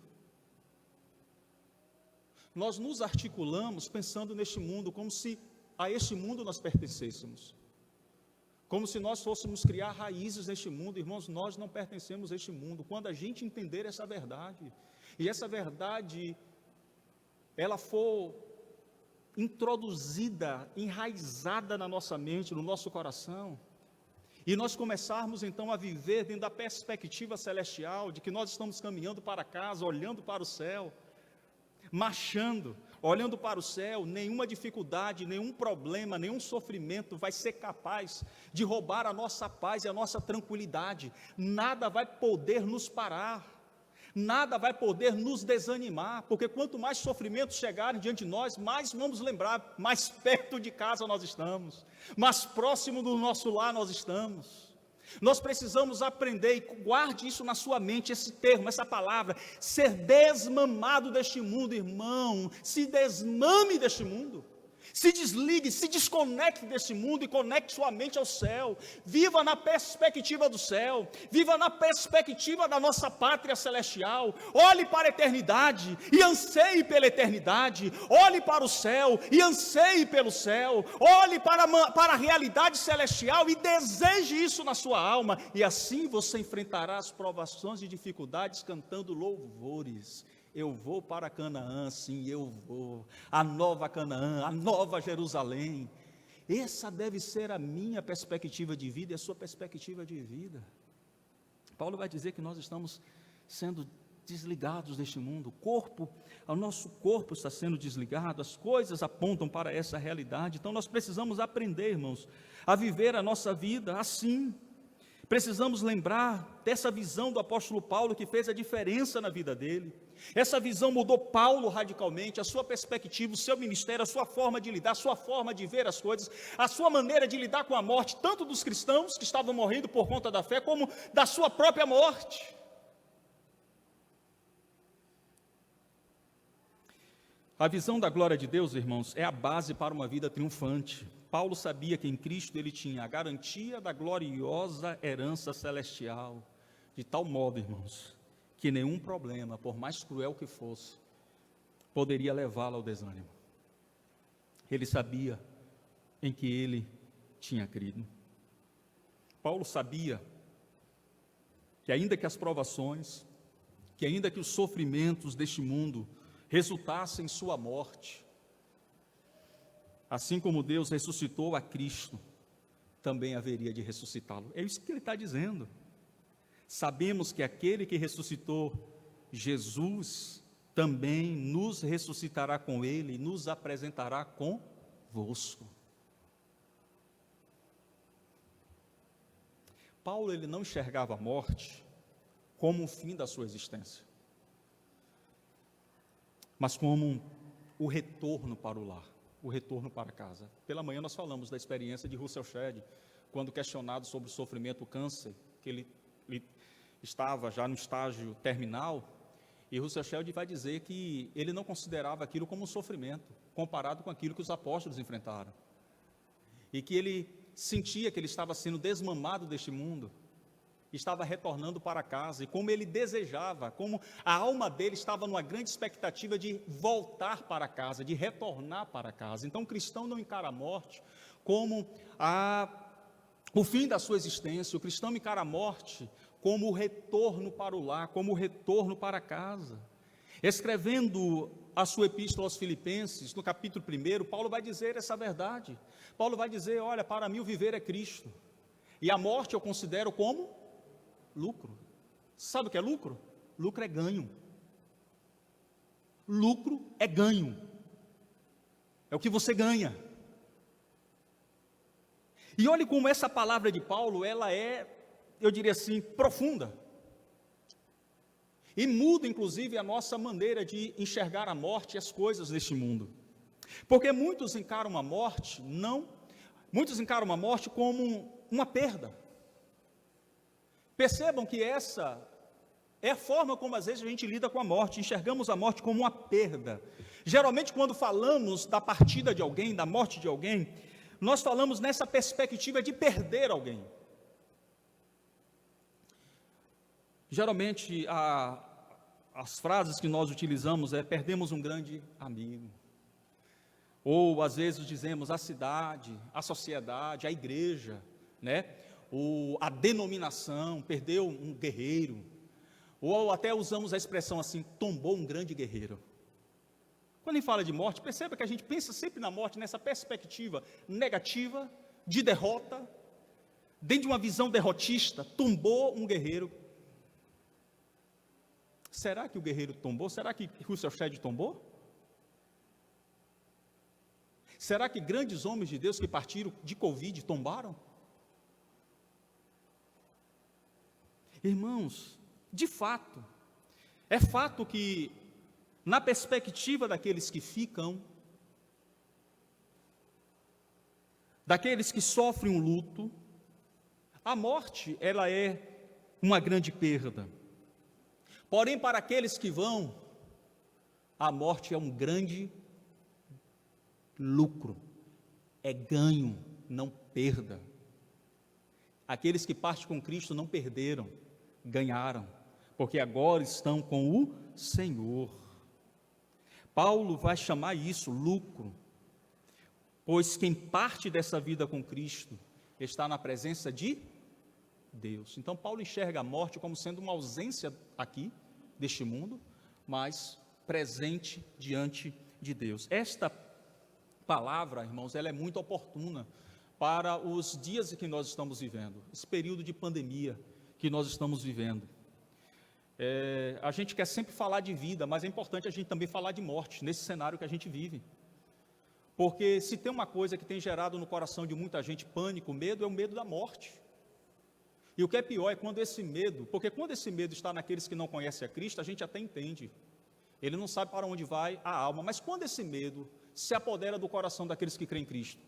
Nós nos articulamos pensando neste mundo como se a este mundo nós pertencêssemos. Como se nós fôssemos criar raízes neste mundo. Irmãos, nós não pertencemos a este mundo. Quando a gente entender essa verdade, e essa verdade, ela for introduzida, enraizada na nossa mente, no nosso coração, e nós começarmos então a viver dentro da perspectiva celestial, de que nós estamos caminhando para casa, olhando para o céu, marchando, olhando para o céu, nenhuma dificuldade, nenhum problema, nenhum sofrimento vai ser capaz de roubar a nossa paz e a nossa tranquilidade. Nada vai poder nos parar, nada vai poder nos desanimar, porque quanto mais sofrimentos chegarem diante de nós, mais vamos lembrar, mais perto de casa nós estamos, mais próximo do nosso lar nós estamos. Nós precisamos aprender, e guarde isso na sua mente, esse termo, essa palavra, ser desmamado deste mundo. Irmão, se desmame deste mundo, se desligue, se desconecte desse mundo e conecte sua mente ao céu. Viva na perspectiva do céu, viva na perspectiva da nossa pátria celestial. Olhe para a eternidade e anseie pela eternidade. Olhe para o céu e anseie pelo céu. Olhe para a realidade celestial e deseje isso na sua alma. E assim você enfrentará as provações e dificuldades cantando louvores. Eu vou para Canaã, sim, eu vou, a nova Canaã, a nova Jerusalém. Essa deve ser a minha perspectiva de vida e a sua perspectiva de vida. Paulo vai dizer que nós estamos sendo desligados deste mundo, o nosso corpo está sendo desligado, as coisas apontam para essa realidade. Então nós precisamos aprender, irmãos, a viver a nossa vida assim. Precisamos lembrar dessa visão do apóstolo Paulo que fez a diferença na vida dele. Essa visão mudou Paulo radicalmente, a sua perspectiva, o seu ministério, a sua forma de lidar, a sua forma de ver as coisas, a sua maneira de lidar com a morte, tanto dos cristãos que estavam morrendo por conta da fé, como da sua própria morte. A visão da glória de Deus, irmãos, é a base para uma vida triunfante. Paulo sabia que em Cristo ele tinha a garantia da gloriosa herança celestial, de tal modo, irmãos, que nenhum problema, por mais cruel que fosse, poderia levá-lo ao desânimo. Ele sabia em que ele tinha crido. Paulo sabia que ainda que as provações, que ainda que os sofrimentos deste mundo resultassem em sua morte, assim como Deus ressuscitou a Cristo, também haveria de ressuscitá-lo. É isso que ele está dizendo. Sabemos que aquele que ressuscitou Jesus, também nos ressuscitará com ele e nos apresentará convosco. Paulo, ele não enxergava a morte como o fim da sua existência, mas como o retorno para o lar, o retorno para casa. Pela manhã nós falamos da experiência de Russell Shedd, quando questionado sobre o sofrimento, o câncer, que ele estava já no estágio terminal, e Russell Shedd vai dizer que ele não considerava aquilo como um sofrimento, comparado com aquilo que os apóstolos enfrentaram, e que ele sentia que ele estava sendo desmamado deste mundo, estava retornando para casa, e como ele desejava, como a alma dele estava numa grande expectativa de voltar para casa, de retornar para casa. Então o cristão não encara a morte como o fim da sua existência, o cristão encara a morte como o retorno para o lar, como o retorno para casa. Escrevendo a sua epístola aos Filipenses, no capítulo 1, Paulo vai dizer essa verdade. Paulo vai dizer, olha, para mim o viver é Cristo, e a morte eu considero como lucro. Sabe o que é lucro? Lucro é ganho. Lucro é ganho. É o que você ganha. E olhe como essa palavra de Paulo, ela é, eu diria assim, profunda. E muda, inclusive, a nossa maneira de enxergar a morte e as coisas deste mundo. Porque muitos encaram a morte como uma perda. Percebam que essa É a forma como às vezes a gente lida com a morte, enxergamos a morte como uma perda. Geralmente quando falamos da partida de alguém, da morte de alguém, nós falamos nessa perspectiva de perder alguém. Geralmente as frases que nós utilizamos é: perdemos um grande amigo. Ou às vezes dizemos a cidade, a sociedade, a igreja, né? Ou a denominação, perdeu um guerreiro. Ou até usamos a expressão assim: tombou um grande guerreiro. Quando a gente fala de morte, perceba que a gente pensa sempre na morte nessa perspectiva negativa, de derrota, dentro de uma visão derrotista. Tombou um guerreiro. Será que o guerreiro tombou? Será que Russell Shedd tombou? Será que grandes homens de Deus que partiram de Covid tombaram? Irmãos, de fato, é fato que, na perspectiva daqueles que ficam, daqueles que sofrem um luto, a morte, ela é uma grande perda. Porém, para aqueles que vão, a morte é um grande lucro, é ganho, não perda. Aqueles que partem com Cristo não perderam, ganharam, porque agora estão com o Senhor. Paulo vai chamar isso lucro, pois quem parte dessa vida com Cristo está na presença de Deus. Então Paulo enxerga a morte como sendo uma ausência aqui, deste mundo, mas presente diante de Deus. Esta palavra, irmãos, ela é muito oportuna para os dias em que nós estamos vivendo, esse período de pandemia que nós estamos vivendo. A gente quer sempre falar de vida, mas é importante a gente também falar de morte, nesse cenário que a gente vive. Porque se tem uma coisa que tem gerado no coração de muita gente pânico, medo, é o medo da morte. E o que é pior é quando esse medo, porque quando esse medo está naqueles que não conhecem a Cristo, a gente até entende. Ele não sabe para onde vai a alma, mas quando esse medo se apodera do coração daqueles que creem em Cristo,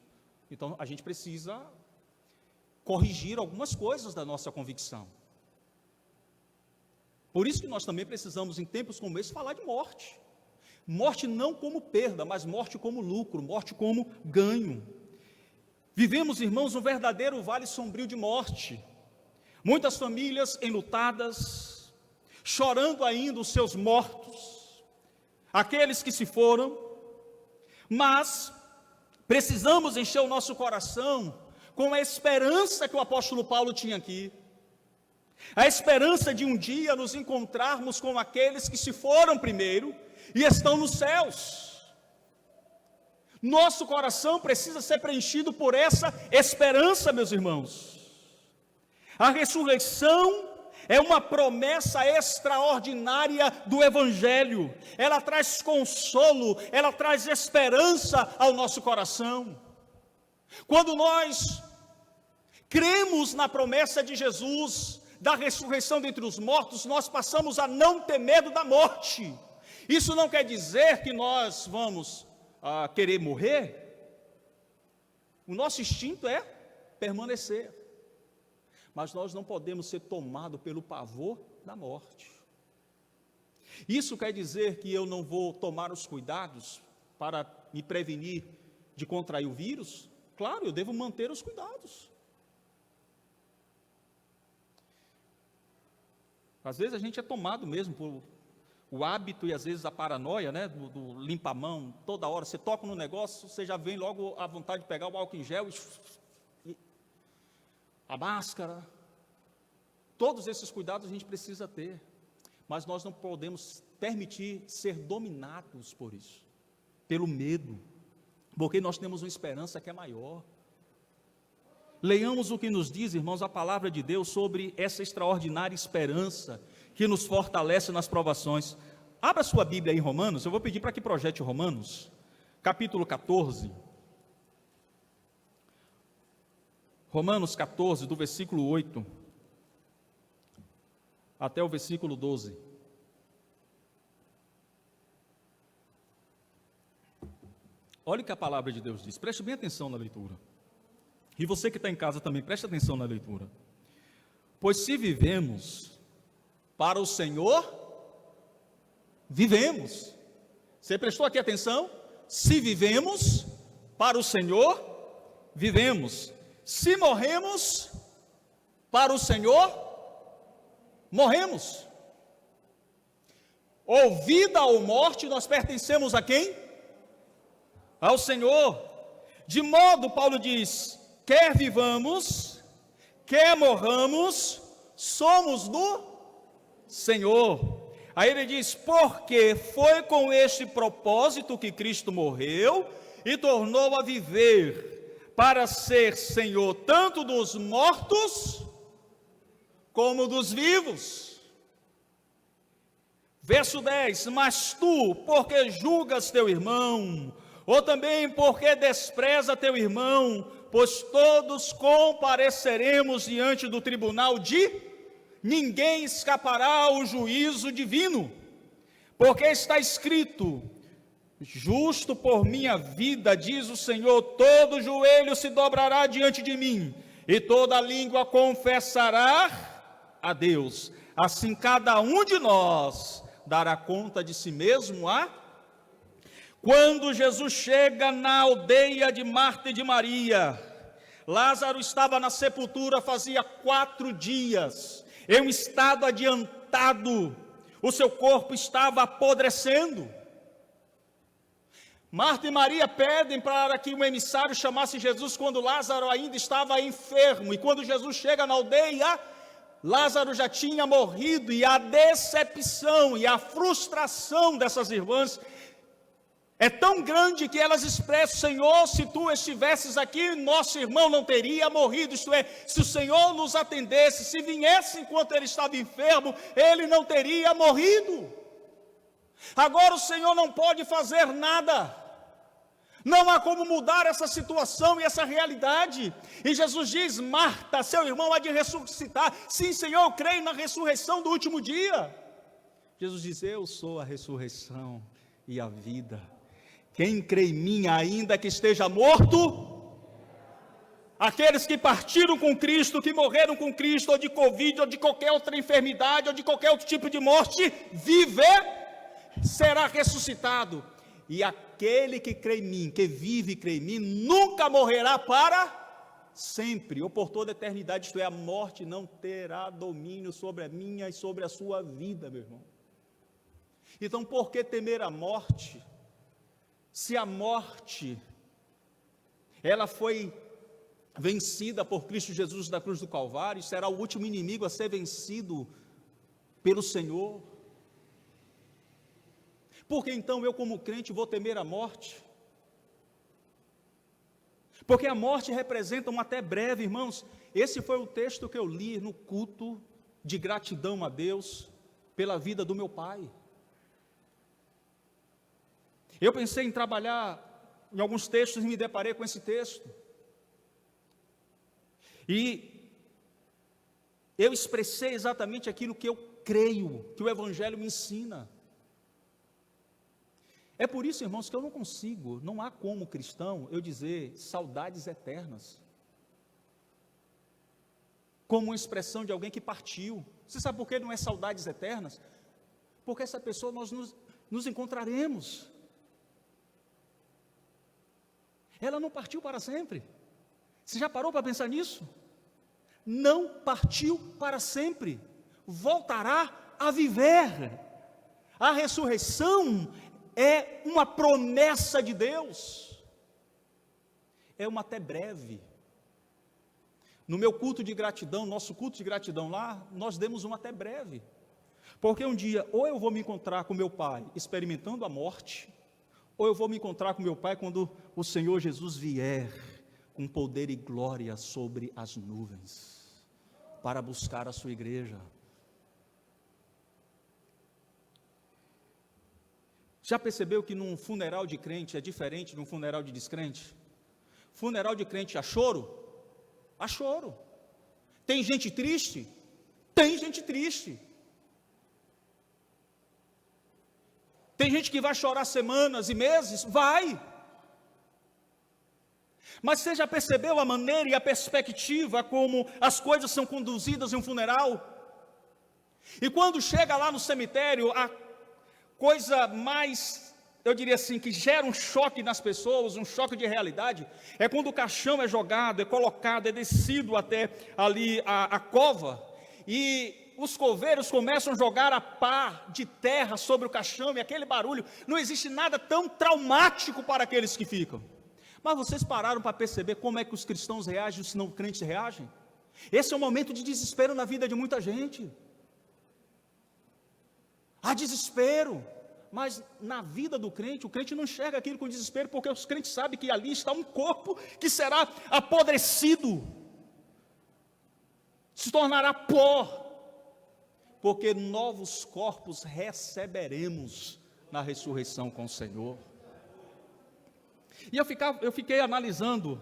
então a gente precisa corrigir algumas coisas da nossa convicção. Por isso que nós também precisamos, em tempos como esse, falar de morte. Morte não como perda, mas morte como lucro, morte como ganho. Vivemos, irmãos, um verdadeiro vale sombrio de morte. Muitas famílias enlutadas, chorando ainda os seus mortos, aqueles que se foram, mas precisamos encher o nosso coração com a esperança que o apóstolo Paulo tinha aqui, a esperança de um dia nos encontrarmos com aqueles que se foram primeiro e estão nos céus. Nosso coração precisa ser preenchido por essa esperança, meus irmãos. A ressurreição é uma promessa extraordinária do Evangelho. Ela traz consolo, ela traz esperança ao nosso coração. Quando nós cremos na promessa de Jesus, da ressurreição dentre os mortos, nós passamos a não ter medo da morte. Isso não quer dizer que nós vamos querer morrer. O nosso instinto é permanecer. Mas nós não podemos ser tomados pelo pavor da morte. Isso quer dizer que eu não vou tomar os cuidados para me prevenir de contrair o vírus? Claro, eu devo manter os cuidados. Às vezes a gente é tomado mesmo por o hábito e às vezes a paranoia, né, do limpa-mão, toda hora, você toca no negócio, você já vem logo a vontade de pegar o álcool em gel e a máscara. Todos esses cuidados a gente precisa ter, mas nós não podemos permitir ser dominados por isso, pelo medo, porque nós temos uma esperança que é maior. Leiamos o que nos diz, irmãos, a palavra de Deus sobre essa extraordinária esperança que nos fortalece nas provações. Abra sua Bíblia aí em Romanos, eu vou pedir para que projete Romanos, capítulo 14. Romanos 14, do versículo 8 até o versículo 12. Olha o que a palavra de Deus diz, preste bem atenção na leitura. E você que está em casa também, preste atenção na leitura. Pois se vivemos, para o Senhor vivemos. Você prestou aqui atenção? Se vivemos, para o Senhor vivemos. Se morremos, para o Senhor morremos. Ou vida ou morte, nós pertencemos a quem? Ao Senhor. De modo, Paulo diz, quer vivamos, quer morramos, somos do Senhor. Aí ele diz, porque foi com este propósito que Cristo morreu e tornou a viver, para ser Senhor tanto dos mortos como dos vivos. Verso 10, mas tu, porque julgas teu irmão, ou também porque despreza teu irmão, pois todos compareceremos diante do tribunal de ninguém escapará ao juízo divino, porque está escrito, justo por minha vida, diz o Senhor, todo joelho se dobrará diante de mim, e toda língua confessará a Deus, assim cada um de nós dará conta de si mesmo Quando Jesus chega na aldeia de Marta e de Maria, Lázaro estava na sepultura fazia 4 dias, em um estado adiantado, o seu corpo estava apodrecendo. Marta e Maria pedem para que um emissário chamasse Jesus quando Lázaro ainda estava enfermo, e quando Jesus chega na aldeia, Lázaro já tinha morrido, e a decepção e a frustração dessas irmãs é tão grande que elas expressam, Senhor, se tu estivesses aqui, nosso irmão não teria morrido, isto é, se o Senhor nos atendesse, se viesse enquanto ele estava enfermo, ele não teria morrido. Agora o Senhor não pode fazer nada, não há como mudar essa situação e essa realidade, e Jesus diz, Marta, seu irmão há de ressuscitar, sim Senhor, eu creio na ressurreição do último dia. Jesus diz, eu sou a ressurreição e a vida, quem crê em mim, ainda que esteja morto, aqueles que partiram com Cristo, que morreram com Cristo, ou de Covid, ou de qualquer outra enfermidade, ou de qualquer outro tipo de morte, será ressuscitado, e aquele que crê em mim, que vive e crê em mim, nunca morrerá para sempre, ou por toda a eternidade, isto é, a morte não terá domínio sobre a minha e sobre a sua vida, meu irmão. Então, por que temer a morte? Se a morte, ela foi vencida por Cristo Jesus na cruz do Calvário, será o último inimigo a ser vencido pelo Senhor. Por que então eu, como crente, vou temer a morte? Porque a morte representa um até breve, irmãos. Esse foi o texto que eu li no culto de gratidão a Deus pela vida do meu pai. Eu pensei em trabalhar em alguns textos e me deparei com esse texto. E eu expressei exatamente aquilo que eu creio, que o Evangelho me ensina. É por isso, irmãos, que eu não consigo, não há como cristão eu dizer saudades eternas, como uma expressão de alguém que partiu. Você sabe por que não é saudades eternas? Porque essa pessoa nós nos encontraremos. Ela não partiu para sempre. Você já parou para pensar nisso? Não partiu para sempre, voltará a viver. A ressurreição é uma promessa de Deus, é uma até breve. No meu culto de gratidão, nosso culto de gratidão lá, nós demos uma até breve, porque um dia, ou eu vou me encontrar com meu pai, experimentando a morte, ou eu vou me encontrar com meu pai, quando o Senhor Jesus vier, com poder e glória sobre as nuvens, para buscar a sua igreja. Já percebeu que num funeral de crente é diferente de um funeral de descrente? Funeral de crente há choro? Há choro. Tem gente triste? Tem gente triste. Tem gente que vai chorar semanas e meses? Vai. Mas você já percebeu a maneira e a perspectiva como as coisas são conduzidas em um funeral? E quando chega lá no cemitério, a coisa mais, eu diria assim, que gera um choque nas pessoas, um choque de realidade, é quando o caixão é jogado, é colocado, é descido até ali a cova, e os coveiros começam a jogar a pá de terra sobre o caixão, e aquele barulho, não existe nada tão traumático para aqueles que ficam. Mas vocês pararam para perceber como é que os cristãos reagem, os não crentes reagem? Esse é um momento de desespero na vida de muita gente. Há desespero, mas na vida do crente, o crente não enxerga aquilo com desespero, porque os crentes sabem que ali está um corpo que será apodrecido, se tornará pó, porque novos corpos receberemos na ressurreição com o Senhor. E eu fiquei analisando,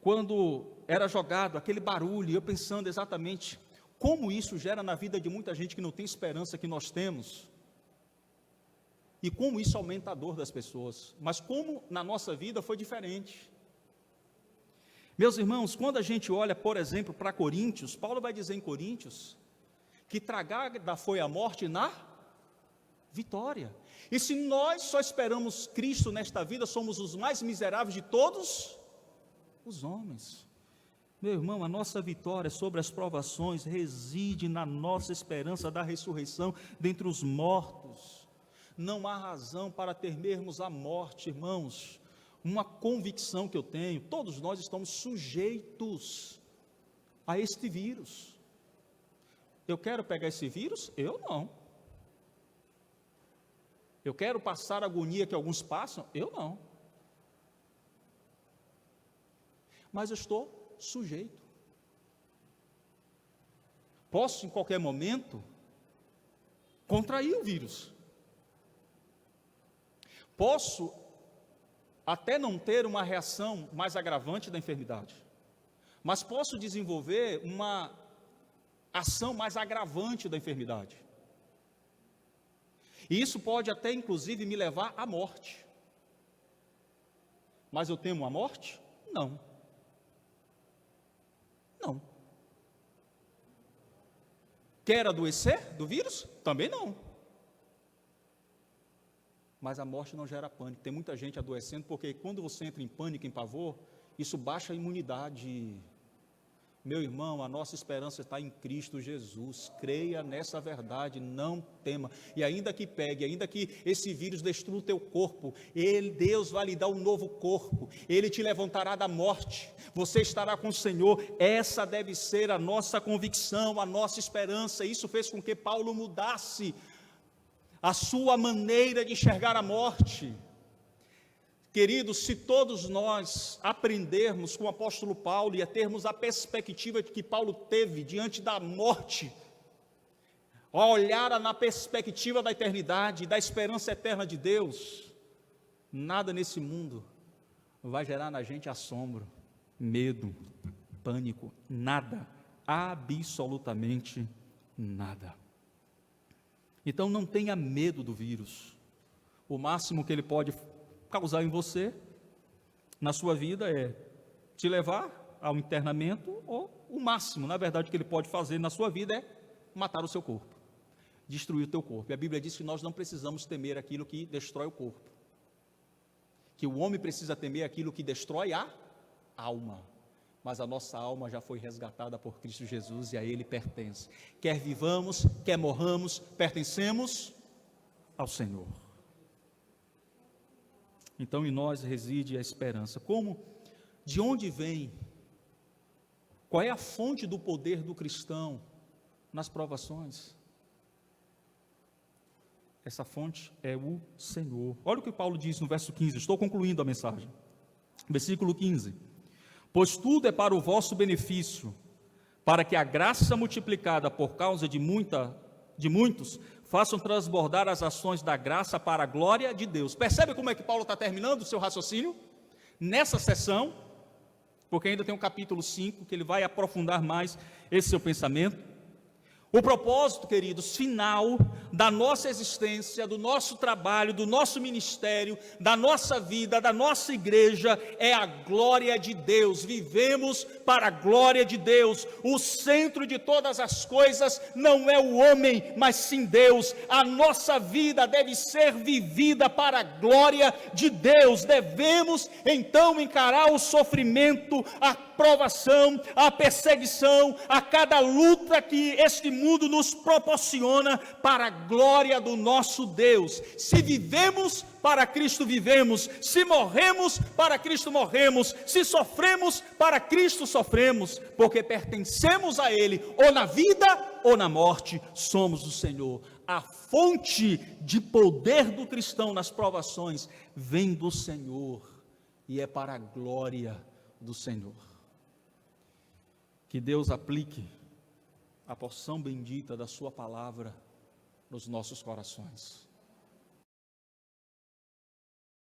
quando era jogado aquele barulho, eu pensando exatamente como isso gera na vida de muita gente que não tem esperança que nós temos, e como isso aumenta a dor das pessoas, mas como na nossa vida foi diferente. Meus irmãos, quando a gente olha, por exemplo, para Coríntios, Paulo vai dizer em Coríntios, que tragada foi a morte na vitória, e se nós só esperamos Cristo nesta vida, somos os mais miseráveis de todos os homens. Meu irmão, a nossa vitória sobre as provações reside na nossa esperança da ressurreição dentre os mortos. Não há razão para temermos a morte, irmãos. Uma convicção que eu tenho, todos nós estamos sujeitos a este vírus. Eu quero pegar esse vírus? Eu não. Eu quero passar a agonia que alguns passam? Eu não. Mas eu estou sujeito. Posso em qualquer momento contrair o vírus. Posso até não ter uma reação mais agravante da enfermidade, mas posso desenvolver uma ação mais agravante da enfermidade. E isso pode até inclusive me levar à morte. Mas eu temo a morte? Não. Não. Quer adoecer do vírus? Também não. Mas a morte não gera pânico. Tem muita gente adoecendo, porque quando você entra em pânico, em pavor, isso baixa a imunidade. Meu irmão, a nossa esperança está em Cristo Jesus. Creia nessa verdade, não tema. E ainda que pegue, ainda que esse vírus destrua o teu corpo, Deus vai lhe dar um novo corpo. Ele te levantará da morte. Você estará com o Senhor. Essa deve ser a nossa convicção, a nossa esperança. Isso fez com que Paulo mudasse a sua maneira de enxergar a morte. Queridos, se todos nós aprendermos com o apóstolo Paulo e a termos a perspectiva que Paulo teve diante da morte, a olhar na perspectiva da eternidade, da esperança eterna de Deus, nada nesse mundo vai gerar na gente assombro, medo, pânico, nada, absolutamente nada. Então não tenha medo do vírus. O máximo que ele pode causar em você, na sua vida, é te levar ao internamento, ou o máximo, na verdade, que ele pode fazer na sua vida é matar o seu corpo, destruir o teu corpo. E a Bíblia diz que nós não precisamos temer aquilo que destrói o corpo, que o homem precisa temer aquilo que destrói a alma, mas a nossa alma já foi resgatada por Cristo Jesus e a Ele pertence. Quer vivamos, quer morramos, pertencemos ao Senhor. Então em nós reside a esperança. Como? De onde vem? Qual é a fonte do poder do cristão nas provações? Essa fonte é o Senhor. Olha o que Paulo diz no verso 15, estou concluindo a mensagem. Versículo 15. Pois tudo é para o vosso benefício, para que a graça multiplicada por causa de muitos, façam transbordar as ações da graça para a glória de Deus. Percebe como é que Paulo está terminando o seu raciocínio? Nessa sessão, porque ainda tem um capítulo 5, que ele vai aprofundar mais esse seu pensamento. O propósito, queridos, final da nossa existência, do nosso trabalho, do nosso ministério, da nossa vida, da nossa igreja, é a glória de Deus. Vivemos para a glória de Deus. O centro de todas as coisas não é o homem, mas sim Deus. A nossa vida deve ser vivida para a glória de Deus. Devemos então encarar o sofrimento, a provação, a perseguição, a cada luta que este mundo nos proporciona para a glória do nosso Deus. Se vivemos, para Cristo vivemos. Se morremos, para Cristo morremos. Se sofremos, para Cristo sofremos, porque pertencemos a Ele, ou na vida ou na morte, somos do Senhor. A fonte de poder do cristão nas provações vem do Senhor, e é para a glória do Senhor. Que Deus aplique a porção bendita da sua palavra nos nossos corações.